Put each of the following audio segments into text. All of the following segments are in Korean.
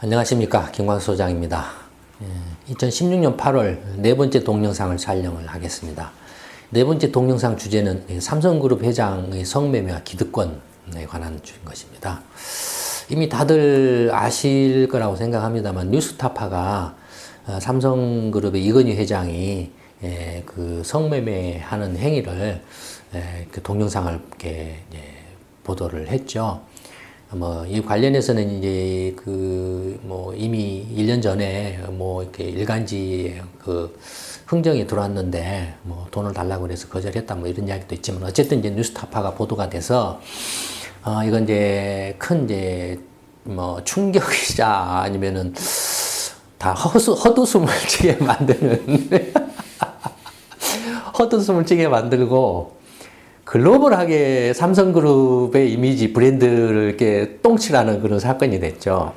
안녕하십니까, 김광수 소장입니다. 2016년 8월 네 번째 동영상을 촬영을 하겠습니다. 네 번째 동영상 주제는 삼성그룹 회장의 성매매와 기득권에 관한 주인 것입니다. 이미 다들 아실 거라고 생각합니다만 뉴스타파가 삼성그룹의 이건희 회장이 그 성매매하는 행위를 그 동영상을 이렇게 보도를 했죠. 이 관련해서는 이제 이미 1년 전에 이렇게 일간지에 흥정이 들어왔는데 돈을 달라고 그래서 거절했다 이런 이야기도 있지만 어쨌든 이제 뉴스타파가 보도가 돼서 이건 이제 큰 충격이자 아니면은 다 헛웃음을 치게 만드는 헛웃음을 치게 만들고 글로벌하게 삼성그룹의 이미지 브랜드를 이렇게 똥칠하는 그런 사건이 됐죠.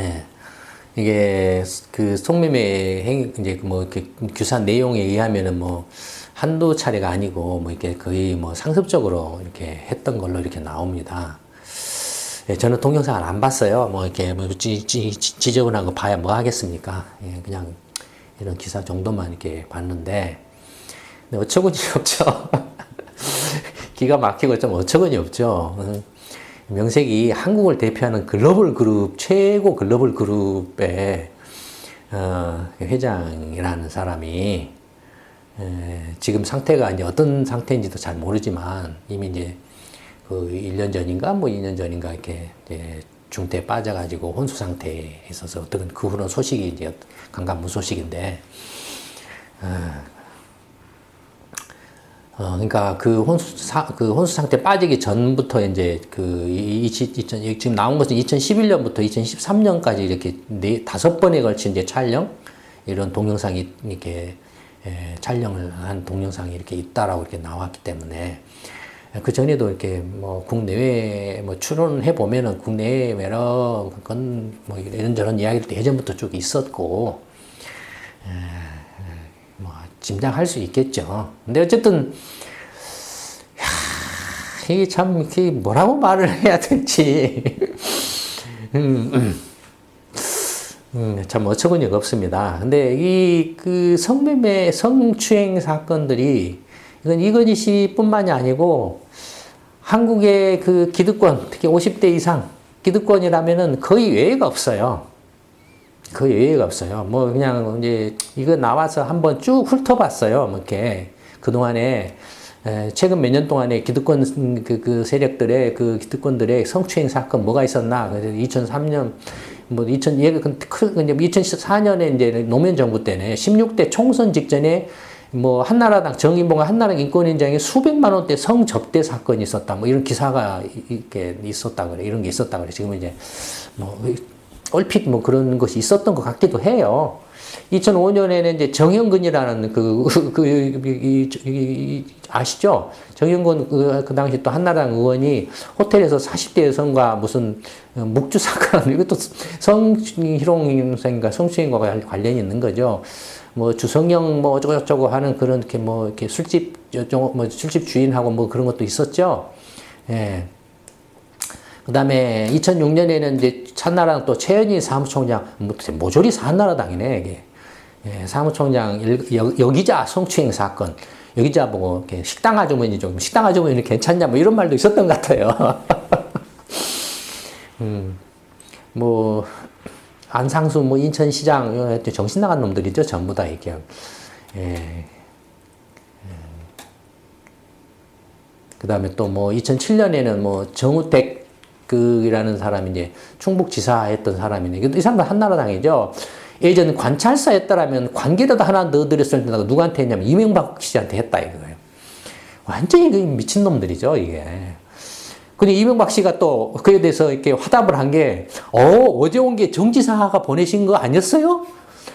예. 이게 그 성매매 행위 이제 이렇게 규사 내용에 의하면은 한두 차례가 아니고 이렇게 거의 상습적으로 이렇게 했던 걸로 이렇게 나옵니다. 예, 저는 동영상을 안 봤어요. 이렇게 지저분한 거 봐야 뭐 하겠습니까? 예, 그냥 이런 기사 정도만 이렇게 봤는데. 어처구니 없죠. 기가 막히고 좀 어처구니 없죠. 명색이 한국을 대표하는 글로벌 그룹, 최고 글로벌 그룹의 회장이라는 사람이 지금 상태가 이제 어떤 상태인지도 잘 모르지만 이미 이제 그 1년 전인가 2년 전인가 이렇게 중태에 빠져가지고 혼수 상태에 있어서 어떤 그 후는 소식이 이제 강간무소식인데 그러니까 그 혼수 상태 빠지기 전부터 이제 지금 나온 것은 2011년부터 2013년까지 이렇게 5번에 걸친 이제 촬영, 이런 동영상이 이렇게, 촬영을 한 동영상이 이렇게 있다라고 이렇게 나왔기 때문에, 그 전에도 이렇게 국내외에 출연해 보면은 국내외 그건 이런저런 이야기도 예전부터 쭉 있었고, 짐작할 수 있겠죠. 근데 어쨌든, 이게 참, 뭐라고 말을 해야 될지, 참 어처구니가 없습니다. 근데 성매매, 성추행 사건들이, 이건 이건희 씨뿐만이 아니고, 한국의 그 기득권, 특히 50대 이상 기득권이라면은 거의 외회가 없어요. 거의 예외가 없어요. 그냥 이제 이거 나와서 한번 쭉 훑어봤어요. 이렇게 그동안에 최근 몇 년 동안에 기득권 그 세력들의 그 기득권들의 성추행 사건 뭐가 있었나? 그래서 2003년 2004년에 이제 노무현 정부 때네 16대 총선 직전에 한나라당 정인봉과 한나라당 인권위원장이 수백만 원대 성접대 사건이 있었다. 이런 기사가 이렇게 있었다 그래. 이런 게 있었다 그래. 지금 이제 얼핏 그런 것이 있었던 것 같기도 해요. 2005년에는 이제 정영근이라는 아시죠? 정영근 그 당시 또 한나라당 의원이 호텔에서 40대 여성과 무슨 묵주 사건, 이것도 성희롱인가 성추행과 관련이 있는 거죠. 주성영 어쩌고저쩌고 하는 그런 이렇게 술집 술집 주인하고 그런 것도 있었죠. 예. 그 다음에 2006년에는 이제 한나라당 또 최현희 사무총장, 모조리 한나라당이네, 이게. 예, 사무총장 여기자 성추행 사건. 여기자 이렇게 식당 아주머니 괜찮냐, 이런 말도 있었던 것 같아요. 안상수, 인천시장, 정신 나간 놈들이죠, 전부 다 이게. 예. 그 다음에 또 2007년에는 정우택 이라는 사람이 이제 충북지사 했던 사람이네. 이 사람도 한나라당이죠. 예전 관찰사였더라면 관계라도 하나 넣어드렸을 텐데 누구한테 했냐면 이명박 씨한테 했다 이거예요. 완전히 미친놈들이죠, 이게. 근데 이명박 씨가 또 그에 대해서 이렇게 화답을 한 게, 어제 온 게 정지사가 보내신 거 아니었어요?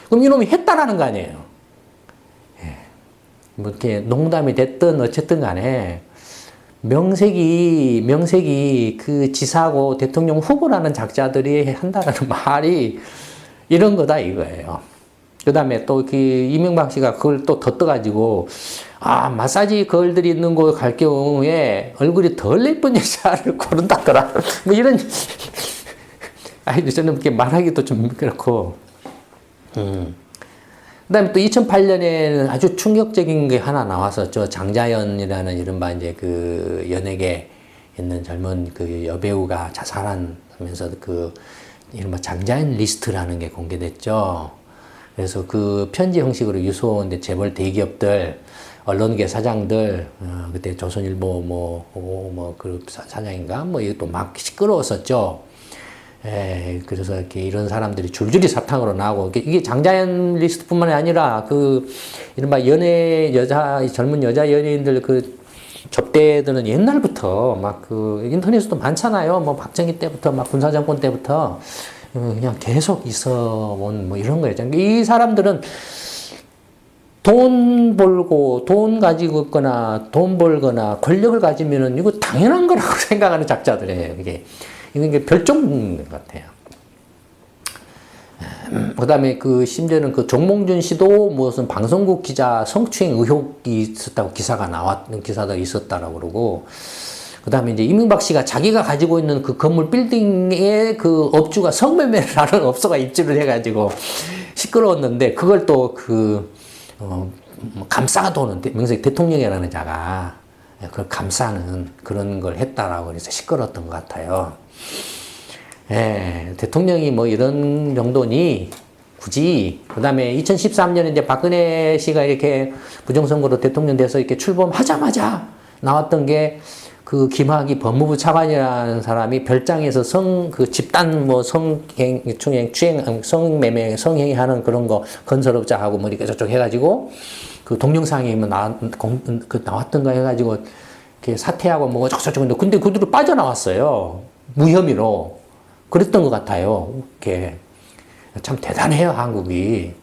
그럼 이놈이 했다라는 거 아니에요. 예. 이렇게 농담이 됐든 어쨌든 간에, 명색이 그 지사하고 대통령 후보라는 작자들이 한다는 말이 이런 거다 이거예요. 그 다음에 또 이명박 씨가 그걸 또 덧떠가지고 마사지 걸들이 있는 곳 갈 경우에 얼굴이 덜 예쁜 여자를 고른다더라. 이런 저는 이렇게 말하기도 좀 그렇고. 그다음에 또 2008년에는 아주 충격적인 게 하나 나왔었죠. 장자연이라는 이른바 이제 그 연예계 있는 젊은 그 여배우가 자살하면서 그 이른바 장자연 리스트라는 게 공개됐죠. 그래서 그 편지 형식으로 유소인데 재벌 대기업들, 언론계 사장들, 그때 조선일보 그 사장인가 이것도 막 시끄러웠었죠. 그래서 이렇게 이런 사람들이 줄줄이 사탕으로 나오고, 이게 장자연 리스트뿐만 아니라 그 이른바 젊은 여자 연예인들 그 접대들은 옛날부터 막 그 인터넷에도 많잖아요. 뭐 박정희 때부터 막 군사정권 때부터 그냥 계속 있어 온 이런 거예요. 이 사람들은 돈 벌고 돈 가지고 있거나 돈 벌거나 권력을 가지면은 이거 당연한 거라고 생각하는 작자들이에요. 이게 별종 같아요. 그다음에 그 심지어는 그 정몽준 씨도 무슨 방송국 기자 성추행 의혹이 있었다고 기사가 있었다라고 그러고, 그다음에 이제 이명박 씨가 자기가 가지고 있는 그 건물 빌딩에 그 업주가 성매매를 하는 업소가 입주를 해가지고 시끄러웠는데, 그걸 또 감싸도는 명색이 대통령이라는 자가 그걸 감싸는 그런 걸 했다라고 해서 시끄러웠던 것 같아요. 대통령이 뭐 이런 정도니 굳이. 그다음에 2013년에 이제 박근혜 씨가 이렇게 부정선거로 대통령 돼서 이렇게 출범하자마자 나왔던 게 그 김학의 법무부 차관이라는 사람이 별장에서 집단 성매매, 성행위하는 그런 거 건설업자하고 뭐 이렇게 저쪽 해가지고 그 동영상이 나왔던 거 해가지고 이렇게 사퇴하고 뭐 저쪽 근데 그들로 빠져나왔어요. 무혐의로. 그랬던 것 같아요. 이렇게. 참 대단해요, 한국이.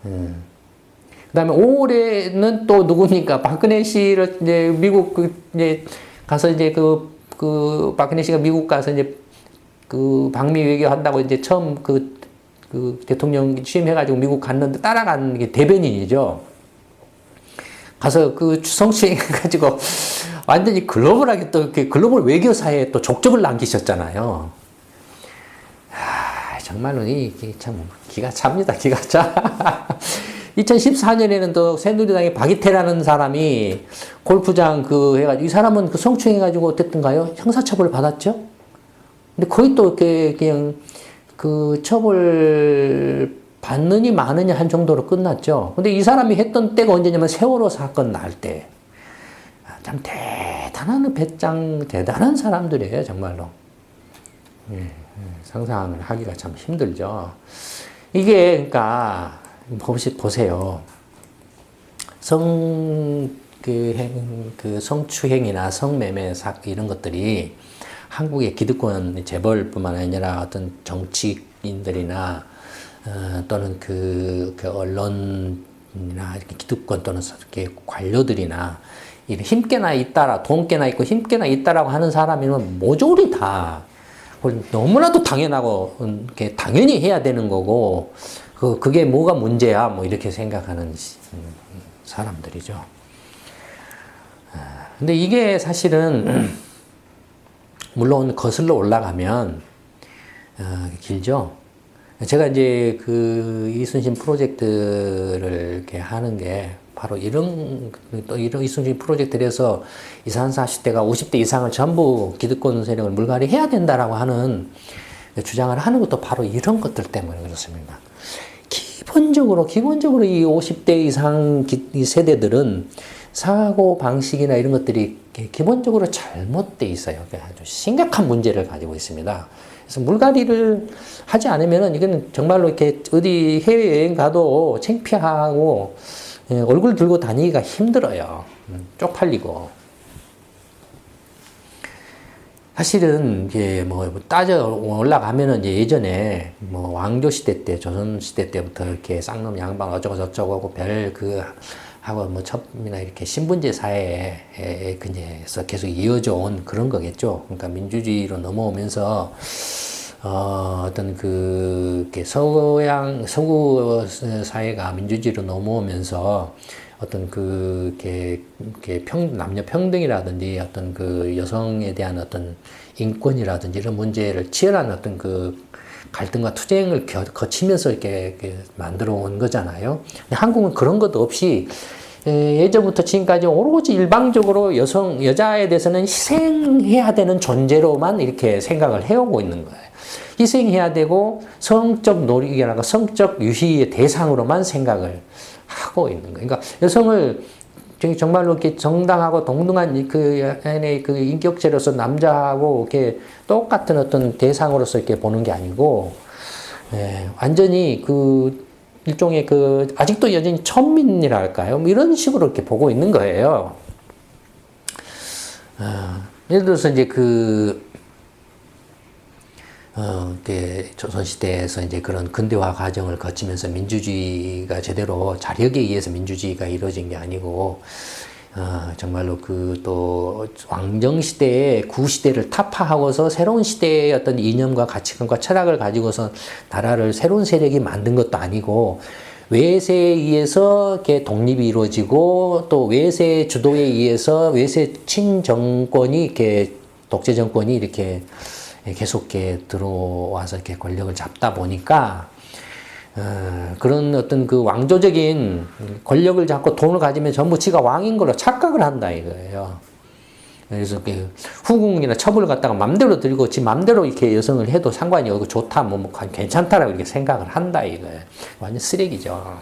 그 다음에 올해는 또 누굽니까? 박근혜 씨를 이제 미국 가서 이제 박근혜 씨가 미국 가서 이제 그 방미 외교 한다고 이제 처음 그 대통령 취임해가지고 미국 갔는데 따라간 게 대변인이죠. 가서 그 성추행 해가지고 완전히 글로벌하게 또 이렇게 글로벌 외교사에 또 족적을 남기셨잖아요. 정말로 이게 참 기가 찹니다. 기가 차. 2014년에는 또 새누리당의 박이태라는 사람이 골프장 해가지고 이 사람은 그 성추행해가지고 어땠던가요? 형사처벌 받았죠? 근데 거의 또 이렇게 그냥 그 처벌 받느니 마느냐 한 정도로 끝났죠. 근데 이 사람이 했던 때가 언제냐면 세월호 사건 날 때. 참 대단한 배짱, 대단한 사람들이에요, 정말로. 상상을 하기가 참 힘들죠. 이게, 그러니까, 보세요. 성추행이나 성매매 이런 것들이 한국의 기득권 재벌뿐만 아니라 어떤 정치인들이나, 또는 언론이나 이렇게 기득권 또는 이렇게 관료들이나, 힘께나 있다라, 돈께나 있고 힘께나 있다라고 하는 사람이면 모조리 다 너무나도 당연하고 이렇게 당연히 해야 되는 거고, 그게 뭐가 문제야 뭐 이렇게 생각하는 사람들이죠. 근데 이게 사실은 물론 거슬러 올라가면 길죠. 제가 이제 이순신 프로젝트를 이렇게 하는 게 바로 이런 이순신 프로젝트를 해서 20, 40대가 50대 이상을 전부 기득권 세력을 물갈이 해야 된다라고 하는 주장을 하는 것도 바로 이런 것들 때문에 그렇습니다. 기본적으로 이 50대 이상 이 세대들은 사고 방식이나 이런 것들이 기본적으로 잘못돼 있어요. 아주 심각한 문제를 가지고 있습니다. 그래서 물갈이를 하지 않으면은 이건 정말로 이렇게 어디 해외여행 가도 창피하고 얼굴 들고 다니기가 힘들어요. 쪽팔리고. 사실은 이게 따져 올라가면은 이제 예전에 왕조 시대 때, 조선 시대 때부터 이렇게 쌍놈 양반 어쩌고 저쩌고 하고 하고 첩이나 이렇게 신분제 사회에 그래서 계속 이어져 온 그런 거겠죠. 그러니까 민주주의로 넘어오면서 어떤 서구 사회가 민주주의로 넘어오면서 어떤 남녀 평등이라든지 어떤 여성에 대한 어떤 인권이라든지 이런 문제를 치열한 어떤 갈등과 투쟁을 거치면서 이렇게 만들어 온 거잖아요. 근데 한국은 그런 것도 없이 예전부터 지금까지 오로지 일방적으로 여자에 대해서는 희생해야 되는 존재로만 이렇게 생각을 해오고 있는 거예요. 희생해야 되고 성적 놀이라고 성적 유희의 대상으로만 생각을 하고 있는 거예요. 그러니까 여성을 정말로 이렇게 정당하고 동등한 그 인격체로서 남자하고 이렇게 똑같은 어떤 대상으로서 이렇게 보는 게 아니고, 완전히 일종의 아직도 여전히 천민이랄까요? 뭐 이런 식으로 이렇게 보고 있는 거예요. 예를 들어서 이제 조선시대에서 이제 그런 근대화 과정을 거치면서 민주주의가 제대로 자력에 의해서 민주주의가 이루어진 게 아니고, 정말로 또 왕정시대의 구시대를 타파하고서 새로운 시대의 어떤 이념과 가치관과 철학을 가지고서 나라를 새로운 세력이 만든 것도 아니고, 외세에 의해서 이렇게 독립이 이루어지고, 또 외세 주도에 의해서 외세 친정권이 이렇게 독재 정권이 이렇게 계속 이렇게 들어와서 이렇게 권력을 잡다 보니까, 그런 어떤 왕조적인 권력을 잡고 돈을 가지면 전부 지가 왕인 걸로 착각을 한다 이거예요. 그래서 후궁이나 첩을 갖다가 맘대로 들고 지 맘대로 이렇게 여성을 해도 상관이 없고 좋다, 괜찮다라고 이렇게 생각을 한다 이거예요. 완전 쓰레기죠.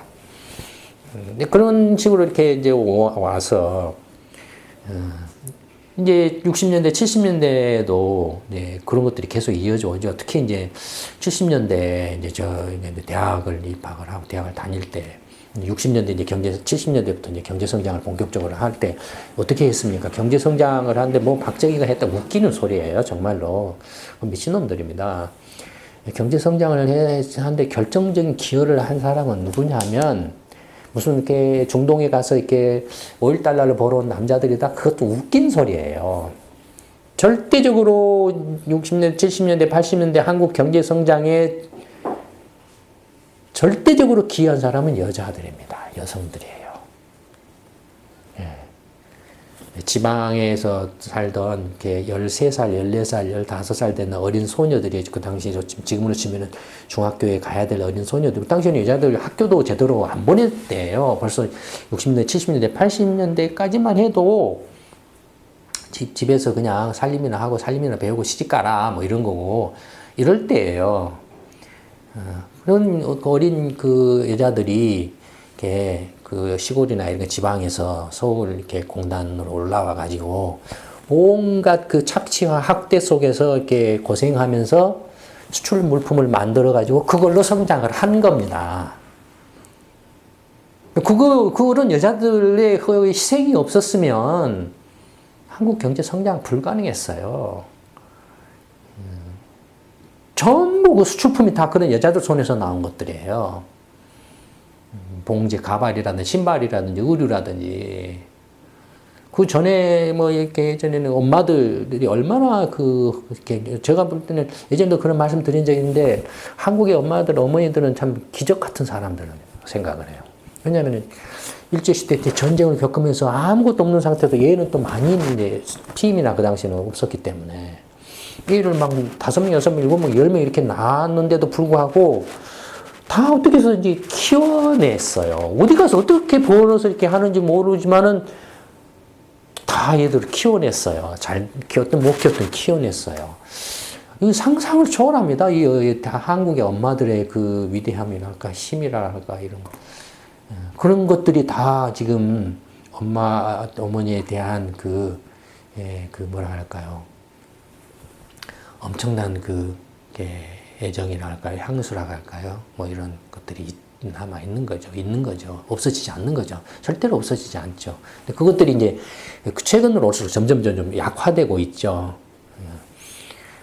근데 그런 식으로 이렇게 이제 와서, 이제 60년대, 70년대에도 그런 것들이 계속 이어져 오죠. 특히 이제 70년대 이제 대학을 입학을 하고 대학을 다닐 때 60년대 이제 70년대부터 이제 경제 성장을 본격적으로 할 때 어떻게 했습니까? 경제 성장을 하는데 박정희가 했다 웃기는 소리예요. 정말로 미친놈들입니다. 경제 성장을 하는데 결정적인 기여를 한 사람은 누구냐면 무슨 이렇게 중동에 가서 이렇게 오일 달러를 벌어온 남자들이다. 그것도 웃긴 소리예요. 절대적으로 60년대, 70년대, 80년대 한국 경제 성장에 절대적으로 기여한 사람은 여자들입니다. 여성들이에요. 지방에서 살던 이렇게 13살, 14살, 15살 되는 어린 소녀들이 그 당시 지금으로 치면은 중학교에 가야 될 어린 소녀들. 당시에는 여자들 학교도 제대로 안 보냈대요. 벌써 60년대, 70년대, 80년대까지만 해도 집에서 그냥 살림이나 하고 살림이나 배우고 시집가라 뭐 이런 거고 이럴 때예요. 그런 어린 여자들이 이렇게 시골이나 이런 지방에서 서울 이렇게 공단으로 올라와 가지고 온갖 착취와 학대 속에서 이렇게 고생하면서 수출 물품을 만들어 가지고 그걸로 성장을 한 겁니다. 그런 여자들의 희생이 없었으면 한국 경제 성장 불가능했어요. 전부 수출품이 다 그런 여자들 손에서 나온 것들이에요. 봉제, 가발이라든지 신발이라든지 의류라든지. 그 전에 이렇게 예전에는 엄마들이 얼마나 이렇게 제가 볼 때는 예전에도 그런 말씀 드린 적이 있는데 한국의 어머니들은 참 기적 같은 사람들 생각을 해요. 왜냐하면 일제시대 때 전쟁을 겪으면서 아무것도 없는 상태에서 얘는 또 많이 있는데 피임이나 그 당시에는 없었기 때문에 얘를 5명, 6명, 7명, 10명 이렇게 낳았는데도 불구하고 다 어떻게 해서 이제 키워냈어요. 어디 가서 어떻게 벌어서 이렇게 하는지 모르지만은 다 얘들을 키워냈어요. 잘 키웠든 못 키웠든 키워냈어요. 이 상상을 초월합니다. 다 한국의 엄마들의 위대함이랄까, 힘이랄까, 이런 거. 그런 것들이 다 지금 어머니에 대한 뭐라 할까요. 엄청난 애정이라 할까요? 향수라 할까요? 이런 것들이 남아 있는 거죠. 없어지지 않는 거죠. 절대로 없어지지 않죠. 근데 그것들이 이제 최근으로 올수록 점점 약화되고 있죠.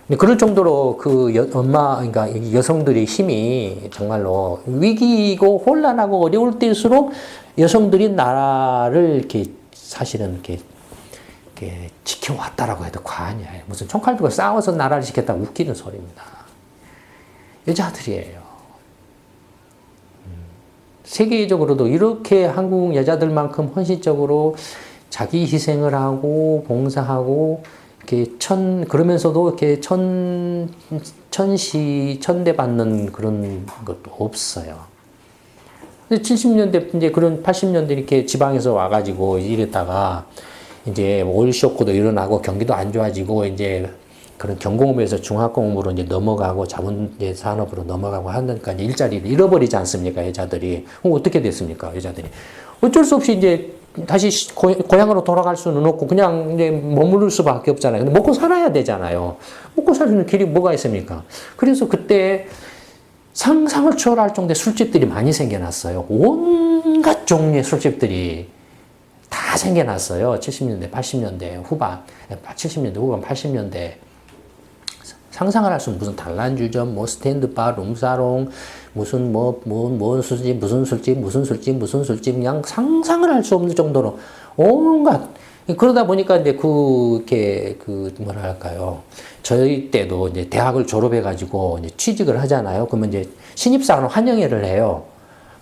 근데 그럴 정도로 그러니까 여성들의 힘이 정말로 위기이고 혼란하고 어려울 때일수록 여성들이 나라를 이렇게 사실은 이렇게 지켜왔다라고 해도 과언이 아니에요. 무슨 총칼 들고 싸워서 나라를 지켰다 웃기는 소리입니다. 여자들이에요. 세계적으로도 이렇게 한국 여자들만큼 헌신적으로 자기 희생을 하고 봉사하고 이렇게 그러면서도 이렇게 천대 받는 그런 것도 없어요. 근데 70년대, 이제 그런 80년대 이렇게 지방에서 와가지고 이랬다가 이제 오일 쇼크도 일어나고 경기도 안 좋아지고 이제 그런 경공업에서 중화공업으로 이제 넘어가고 자본 이제 산업으로 넘어가고 하니까 이제 일자리를 잃어버리지 않습니까? 여자들이. 그럼 어떻게 됐습니까? 여자들이. 어쩔 수 없이 이제 다시 고향으로 돌아갈 수는 없고 그냥 이제 머무를 수밖에 없잖아요. 근데 먹고 살아야 되잖아요. 먹고 사는 길이 뭐가 있습니까? 그래서 그때 상상을 초월할 정도의 술집들이 많이 생겨났어요. 온갖 종류의 술집들이 다 생겨났어요. 70년대, 80년대 후반, 70년대 후반, 80년대. 상상을 할 수 없는 무슨 단란주점, 뭐 스탠드바, 룸사롱, 무슨 뭔 술집, 무슨 술집, 무슨 술집, 무슨 술집, 그냥 상상을 할 수 없는 정도로 온갖. 그러다 보니까 이제 뭐랄까요. 저희 때도 이제 대학을 졸업해가지고 이제 취직을 하잖아요. 그러면 이제 신입사원을 환영회를 해요.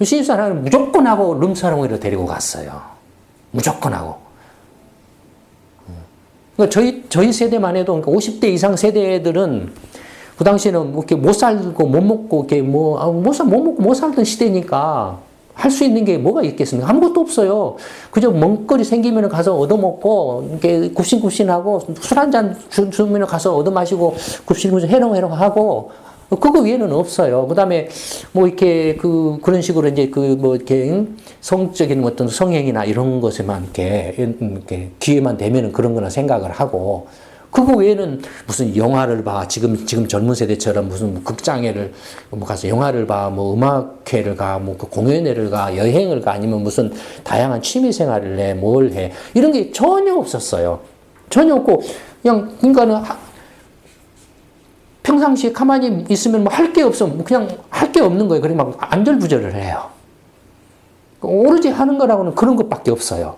신입사원을 무조건 하고 룸사롱으로 데리고 갔어요. 무조건 하고. 그러니까 저희 세대만 해도, 그러니까 50대 이상 세대들은 그 당시에는 뭐 이렇게 못 살고 못 먹고, 이렇게 못 먹고 못 살던 시대니까 할 수 있는 게 뭐가 있겠습니까? 아무것도 없어요. 그저 먹거리 생기면 가서 얻어먹고, 이렇게 굽신굽신하고, 술 한잔 주면 가서 얻어마시고, 굽신굽신 해롱해롱하고, 그거 외에는 없어요. 그 다음에, 뭐, 이렇게, 그런 식으로 이제 이렇게, 성적인 어떤 성행이나 이런 것에만 이렇게 기회만 되면은 그런 거나 생각을 하고, 그거 외에는 무슨 영화를 봐. 지금 젊은 세대처럼 무슨 뭐 극장회를 뭐 가서 영화를 봐. 뭐 음악회를 가. 뭐 공연회를 가. 여행을 가. 아니면 무슨 다양한 취미 생활을 해. 뭘 해. 이런 게 전혀 없었어요. 전혀 없고, 그러니까는 평상시에 가만히 있으면 뭐 할 게 없어. 그냥 할 게 없는 거예요. 그래 막 안절부절을 해요. 오로지 하는 거라고는 그런 것밖에 없어요.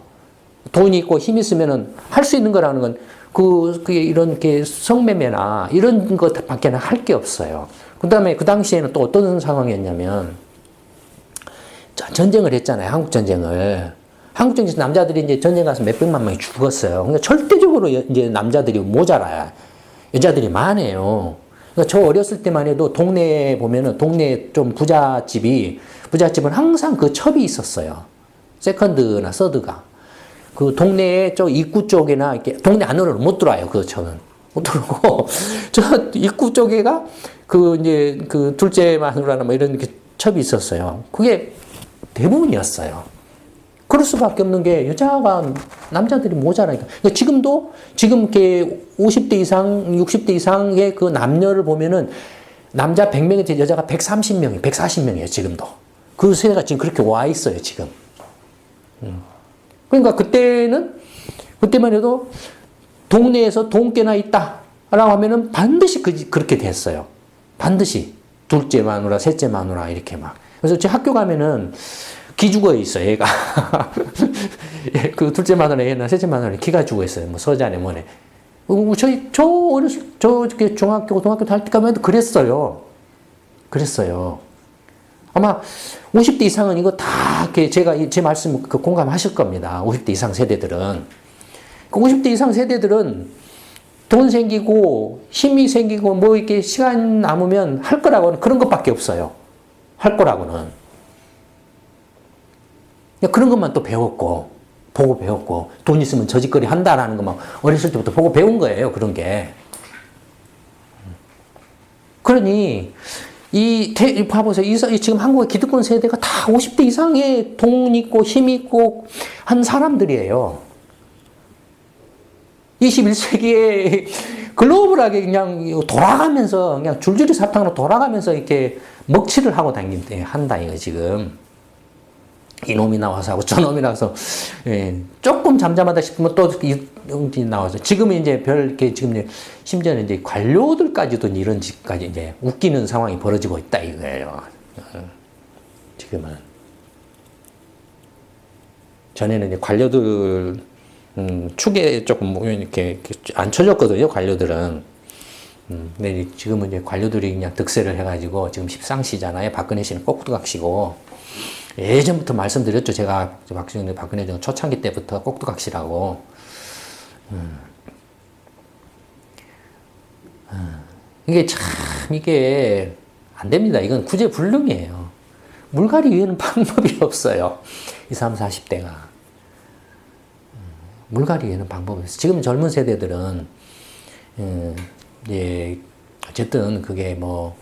돈이 있고 힘이 있으면은 할 수 있는 거라는 건 그게 이런 게 성매매나 이런 것밖에는 할 게 없어요. 그 다음에 그 당시에는 또 어떤 상황이었냐면, 전쟁을 했잖아요. 한국전쟁을. 한국전쟁에서 남자들이 이제 전쟁 가서 몇백만 명이 죽었어요. 그러니까 절대적으로 이제 남자들이 모자라요. 여자들이 많아요. 그러니까 저 어렸을 때만 해도 동네에 보면은 동네 좀 부잣집은 항상 그 첩이 있었어요. 세컨드나 서드가. 그 동네에 저 입구 쪽이나 이렇게 동네 안으로는 못 들어와요. 그 첩은. 못 들어오고 저 입구 쪽에가 이제 둘째 마누라나 뭐 이런 첩이 있었어요. 그게 대부분이었어요. 그럴 수밖에 없는 게 남자들이 모자라니까. 그러니까 지금 이렇게 50대 이상, 60대 이상의 그 남녀를 보면은 남자 100명인데 여자가 130명이, 140명이에요, 지금도. 그 세대가 지금 그렇게 와 있어요, 지금. 그러니까 그때만 해도 동네에서 돈깨나 있다. 라고 하면은 반드시 그렇게 됐어요. 반드시. 둘째 마누라, 셋째 마누라, 이렇게 막. 그래서 제 학교 가면은 기 죽어 있어요, 얘가. 그 둘째 마누라 애나 셋째 마누라 기가 죽어 있어요. 뭐 서자네 뭐네. 중학교, 고등학교 다닐 때까지만 해도 그랬어요. 아마 50대 이상은 이거 다 제 말씀 공감하실 겁니다. 50대 이상 세대들은. 50대 이상 세대들은 돈 생기고 힘이 생기고 뭐 이렇게 시간 남으면 할 거라고는 그런 것밖에 없어요. 할 거라고는. 그런 것만 또 보고 배웠고, 돈 있으면 저짓거리 한다라는 것만 어렸을 때부터 보고 배운 거예요, 그런 게. 그러니, 봐보세요. 지금 한국의 기득권 세대가 다 50대 이상의 돈 있고 힘 있고 한 사람들이에요. 21세기에 글로벌하게 그냥 돌아가면서, 그냥 줄줄이 사탕으로 돌아가면서 이렇게 먹칠을 하고 한다, 이거 지금. 이놈이 나와서 하고 저놈이 나와서, 예, 조금 잠잠하다 싶으면 또 나와서. 지금은 이제 지금 심지어는 이제 관료들까지도 이런 짓까지 이제 웃기는 상황이 벌어지고 있다, 이거예요. 지금은. 전에는 이제 관료들, 축에 조금 이렇게 안 쳐졌거든요, 관료들은. 근데 지금은 이제 관료들이 그냥 득세를 해가지고 지금 십상시잖아요. 박근혜 씨는 꼭두각시고. 예전부터 말씀드렸죠. 제가 박근혜 전 초창기 때부터 꼭두각시라고. 이게 참 이게 안 됩니다. 이건 구제불능이에요. 물갈이 위에는 방법이 없어요. 20, 30, 40대가. 물갈이 위에는 방법이 없어요. 지금 젊은 세대들은, 예, 어쨌든 그게 뭐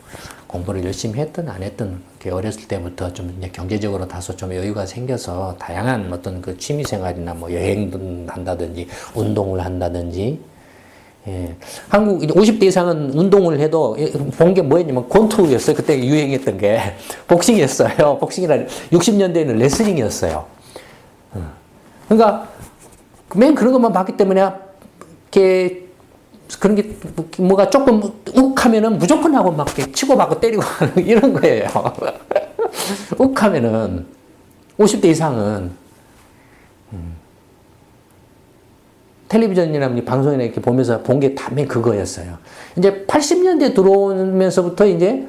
공부를 열심히 했든 안 했든 어렸을 때부터 좀 이제 경제적으로 다소 좀 여유가 생겨서 다양한 어떤 그 취미 생활이나 뭐 여행을 한다든지 운동을 한다든지, 예. 한국 50대 이상은 운동을 해도 본 게 뭐였냐면 권투였어요. 그때 유행했던 게 복싱이었어요. 복싱이라 60년대에는 레슬링이었어요. 그러니까 맨 그런 것만 봤기 때문에 이렇게 그런 게 뭐가 조금 욱하면은 무조건 하고 막 이렇게 치고받고 때리고 하는 이런 거예요. 욱하면은 50대 이상은 텔레비전이나 방송이나 이렇게 보면서 본 게 다 맨 그거였어요. 이제 80년대 들어오면서부터 이제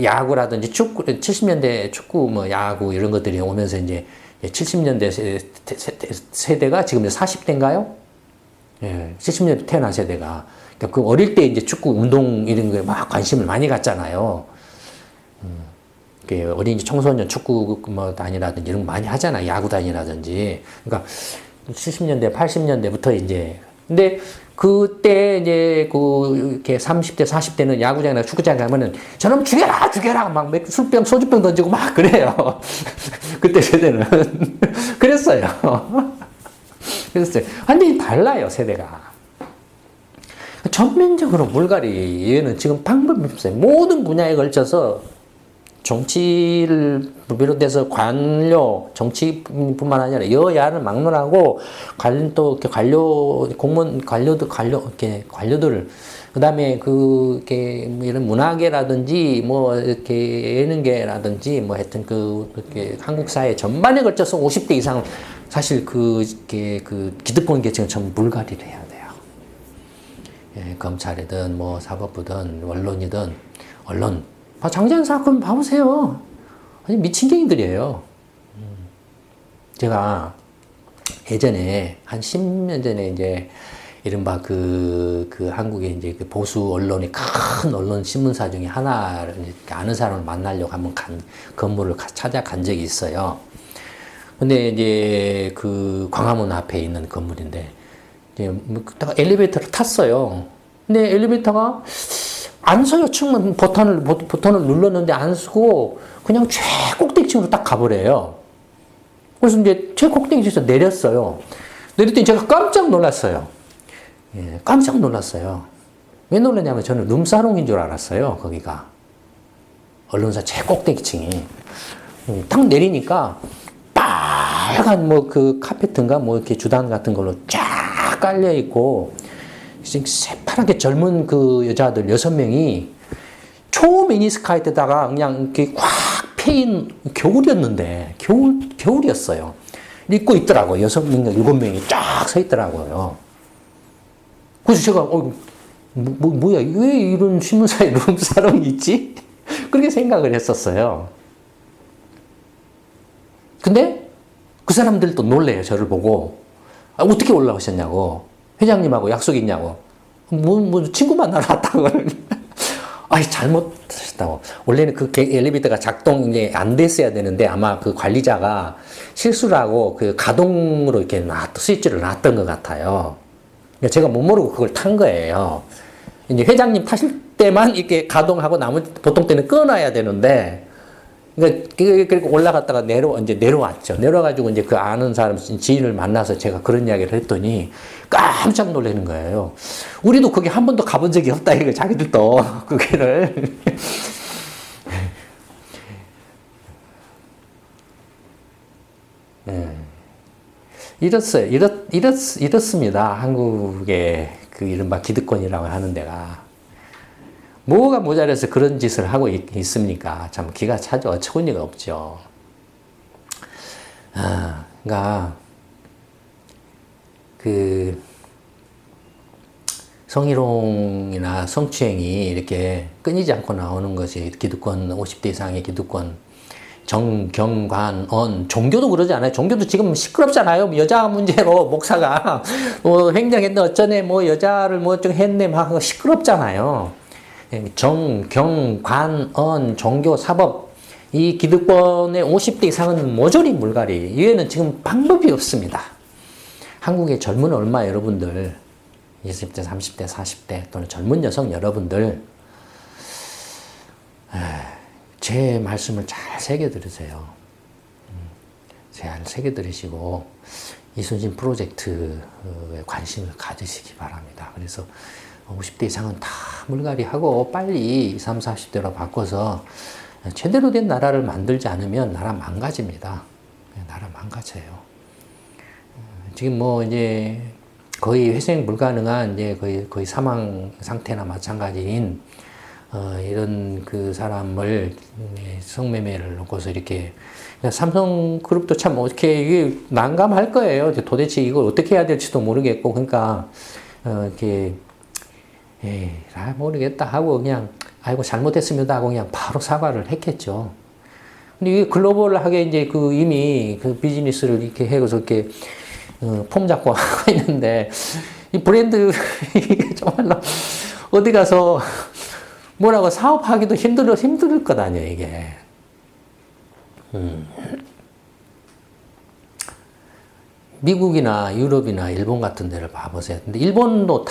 야구라든지 축구, 70년대 축구, 뭐 야구 이런 것들이 오면서 이제 70년대 세대가 지금 40대인가요? 예, 70년대 태어난 세대가. 그러니까 그 어릴 때 이제 축구, 운동 이런 거에 막 관심을 많이 갖잖아요. 어린 청소년 축구 뭐 단이라든지 이런 거 많이 하잖아요. 야구 단이라든지. 그러니까 70년대, 80년대부터 이제. 근데 그때 이제 이렇게 30대, 40대는 야구장이나 축구장 가면은 저놈 죽여라, 죽여라! 막 술병, 소주병 던지고 막 그래요. 그때 세대는. 그랬어요. 그랬어요. 완전히 달라요, 세대가. 전면적으로 물갈이, 얘는 지금 방법이 없어요. 모든 분야에 걸쳐서 정치를 비롯해서 관료, 정치뿐만 아니라 여야를 막론하고 또 이렇게 관료들, 그 다음에 이렇게 뭐 이런 문화계라든지 뭐 이렇게 예능계라든지 뭐 하여튼 이렇게 한국 사회 전반에 걸쳐서 50대 이상 사실 그 기득권 계층은 전부 물갈이를 해야 돼요. 예, 검찰이든 뭐 사법부든 언론이든 언론. 장제영 사건 봐보세요. 아니, 미친개인들이에요. 제가 예전에, 한 10년 전에 이제, 이른바 한국의 이제 보수 언론의 큰 언론 신문사 중에 하나를 아는 사람을 만나려고 한번 건물을 찾아간 적이 있어요. 근데 이제 광화문 앞에 있는 건물인데, 이제 엘리베이터를 탔어요. 근데 엘리베이터가 안 서요. 층만 버튼을 눌렀는데 안 서고 그냥 최꼭대기층으로 딱 가버려요. 그래서 이제 최꼭대기층에서 내렸어요. 내렸더니 제가 깜짝 놀랐어요. 예, 깜짝 놀랐어요. 왜 놀랐냐면 저는 룸사롱인 줄 알았어요. 거기가. 언론사 최꼭대기층이. 딱 내리니까 빨간 카페트인가 이렇게 주단 같은 걸로 쫙 깔려있고 새파랗게 젊은 여자들 6명이 초미니스커트에다가 그냥 이렇게 꽉 패인 겨울이었는데, 겨울이었어요. 입고 있더라고요. 6명, 7명이 쫙 서 있더라고요. 그래서 제가, 뭐야, 왜 이런 신문사에 룸사롱이 있지? 그렇게 생각을 했었어요. 근데 그 사람들도 놀래요. 저를 보고. 어떻게 올라오셨냐고. 회장님하고 약속이 있냐고. 친구 만나러 왔다고. 아이, 잘못하셨다고. 원래는 엘리베이터가 작동이 안 됐어야 되는데 아마 관리자가 실수를 하고 가동으로 이렇게 스위치를 놨던 것 같아요. 제가 못 모르고 그걸 탄 거예요. 이제 회장님 타실 때만 이렇게 가동하고 나머지 보통 때는 끊어야 되는데, 그러니까 올라갔다가 이제 내려왔죠. 내려와가지고 이제 아는 사람, 지인을 만나서 제가 그런 이야기를 했더니 깜짝 놀라는 거예요. 우리도 거기 한 번도 가본 적이 없다, 이거 자기들도. 그게를. 네. 이렇습니다. 한국의 이른바 기득권이라고 하는 데가. 뭐가 모자라서 그런 짓을 하고 있습니까? 참 기가 차죠. 어처구니가 없죠. 그러니까 성희롱이나 성추행이 이렇게 끊이지 않고 나오는 것이 기득권, 50대 이상의 기득권, 경관, 종교도 그러지 않아요? 종교도 지금 시끄럽잖아요. 여자 문제로 목사가 횡령했네, 어쩌네, 여자를 좀 했네, 막 시끄럽잖아요. 정, 경, 관, 언, 종교, 사법 이 기득권의 50대 이상은 모조리 물갈이. 이외에는 지금 방법이 없습니다. 한국의 젊은 얼마 여러분들 20대, 30대, 40대 또는 젊은 여성 여러분들 제 말씀을 잘 새겨 들으세요. 잘 새겨 들으시고 이순신 프로젝트에 관심을 가지시기 바랍니다. 그래서 50대 이상은 다 물갈이하고 빨리 20, 40대로 바꿔서 제대로 된 나라를 만들지 않으면 나라 망가집니다. 나라 망가져요. 지금 뭐 이제 거의 회생 불가능한 이제 거의 사망 상태나 마찬가지인 이런 그 사람을 성매매를 놓고서 이렇게 삼성그룹도 참 어떻게 이게 난감할 거예요. 도대체 이걸 어떻게 해야 될지도 모르겠고 그러니까 이렇게 잘 모르겠다 하고 그냥 아이고 잘못했습니다 하고 그냥 바로 사과를 했겠죠. 근데 이게 글로벌하게 이제 그 이미 그 비즈니스를 이렇게 해서 이렇게 폼 잡고 하고 있는데 이 브랜드 이게 정말로 어디 가서 뭐라고 사업하기도 힘들 것 아니에요 이게. 미국이나 유럽이나 일본 같은 데를 봐보세요. 근데 일본도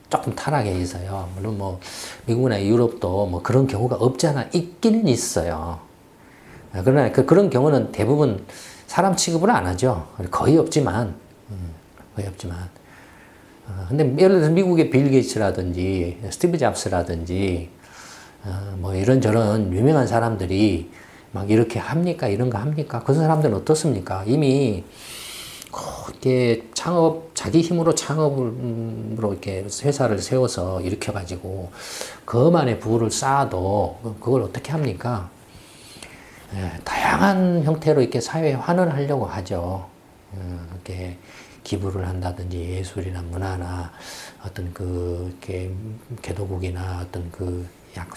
조금 타락해 있어요. 물론 뭐 미국이나 유럽도 뭐 그런 경우가 없지 않아 있기는 있어요. 그러나 그런 경우는 대부분 사람 취급을 안 하죠. 거의 없지만. 근데 예를 들어서 미국의 빌 게이츠라든지 스티브 잡스라든지 뭐 이런저런 유명한 사람들이 막 이렇게 합니까? 이런 거 합니까? 그 사람들은 어떻습니까? 이미 이렇게 자기 힘으로 창업으로 이렇게 회사를 세워서 일으켜가지고 그만의 부를 쌓아도 그걸 어떻게 합니까? 다양한 형태로 이렇게 사회에 환원하려고 하죠. 이렇게 기부를 한다든지 예술이나 문화나 어떤 이렇게 개도국이나 어떤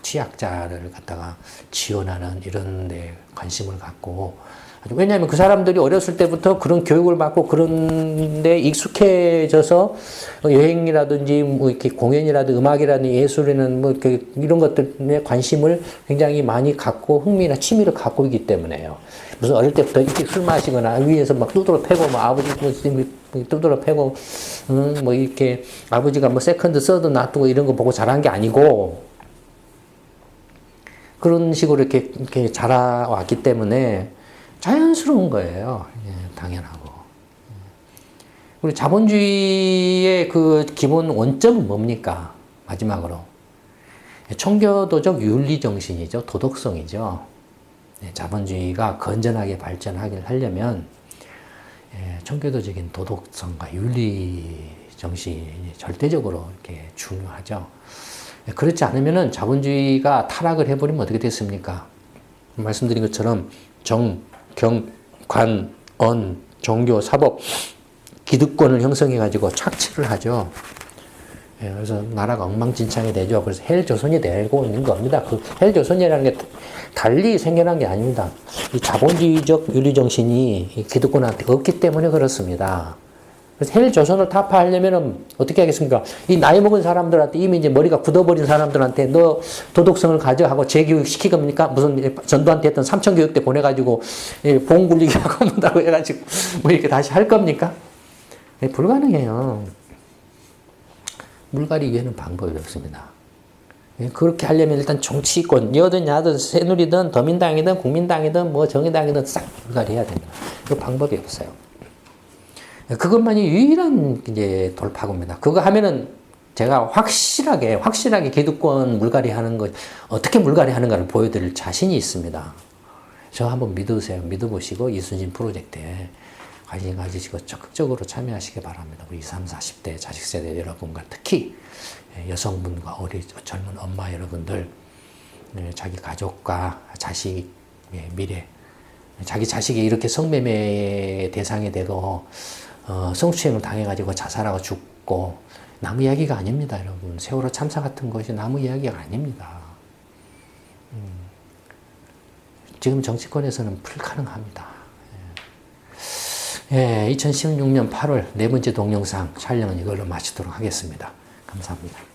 취약자를 갖다가 지원하는 이런 데 관심을 갖고 왜냐하면 그 사람들이 어렸을 때부터 그런 교육을 받고 그런 데 익숙해져서 여행이라든지 뭐 이렇게 공연이라든지 음악이라든지 예술이나 뭐 이런 것들에 관심을 굉장히 많이 갖고 흥미나 취미를 갖고 있기 때문에요. 무슨 어릴 때부터 이렇게 술 마시거나 위에서 막 두드러 패고 뭐 아버지 두드러 패고 뭐 이렇게 아버지가 뭐 세컨드 서드 놔두고 이런 거 보고 자란 게 아니고 그런 식으로 이렇게 자라왔기 때문에 자연스러운 거예요. 당연하고. 우리 자본주의의 그 기본 원점은 뭡니까? 마지막으로. 청교도적 윤리 정신이죠. 도덕성이죠. 자본주의가 건전하게 발전하려면 청교도적인 도덕성과 윤리 정신이 절대적으로 이렇게 중요하죠. 그렇지 않으면은 자본주의가 타락을 해버리면 어떻게 됐습니까? 말씀드린 것처럼 정, 경, 관, 언, 종교, 사법, 기득권을 형성해가지고 착취를 하죠. 그래서 나라가 엉망진창이 되죠. 그래서 헬조선이 되고 있는 겁니다. 그 헬조선이라는 게 달리 생겨난 게 아닙니다. 이 자본주의적 윤리정신이 기득권한테 없기 때문에 그렇습니다. 그래서 헬조선을 타파하려면 어떻게 하겠습니까? 이 나이 먹은 사람들한테 이미 이제 머리가 굳어버린 사람들한테 너 도덕성을 가져 하고 재교육 시키겁니까? 무슨 전두환때 했던 삼천교육대 보내가지고 봉 굴리게 하고 뭐라고 해가지고 뭐 이렇게 다시 할 겁니까? 불가능해요. 물갈이 위에는 방법이 없습니다. 그렇게 하려면 일단 정치권, 여든 야든 새누리든 더민당이든 국민당이든 뭐 정의당이든 싹 물갈이 해야 됩니다. 그 방법이 없어요. 그것만이 유일한 이제 돌파구입니다. 그거 하면은 제가 확실하게 기득권 물갈이 하는 것, 어떻게 물갈이 하는가를 보여드릴 자신이 있습니다. 저 한번 믿으세요. 믿어보시고 이순신 프로젝트에 관심 가지시고 적극적으로 참여하시기 바랍니다. 우리 20, 40대 자식 세대 여러분과 특히 여성분과 젊은 엄마 여러분들, 자기 가족과 자식 미래, 자기 자식이 이렇게 성매매 대상이 되고 성추행을 당해가지고 자살하고 죽고 남의 이야기가 아닙니다, 여러분. 세월호 참사 같은 것이 남의 이야기가 아닙니다. 지금 정치권에서는 불가능합니다. 2016년 8월 네 번째 동영상 촬영은 이걸로 마치도록 하겠습니다. 감사합니다.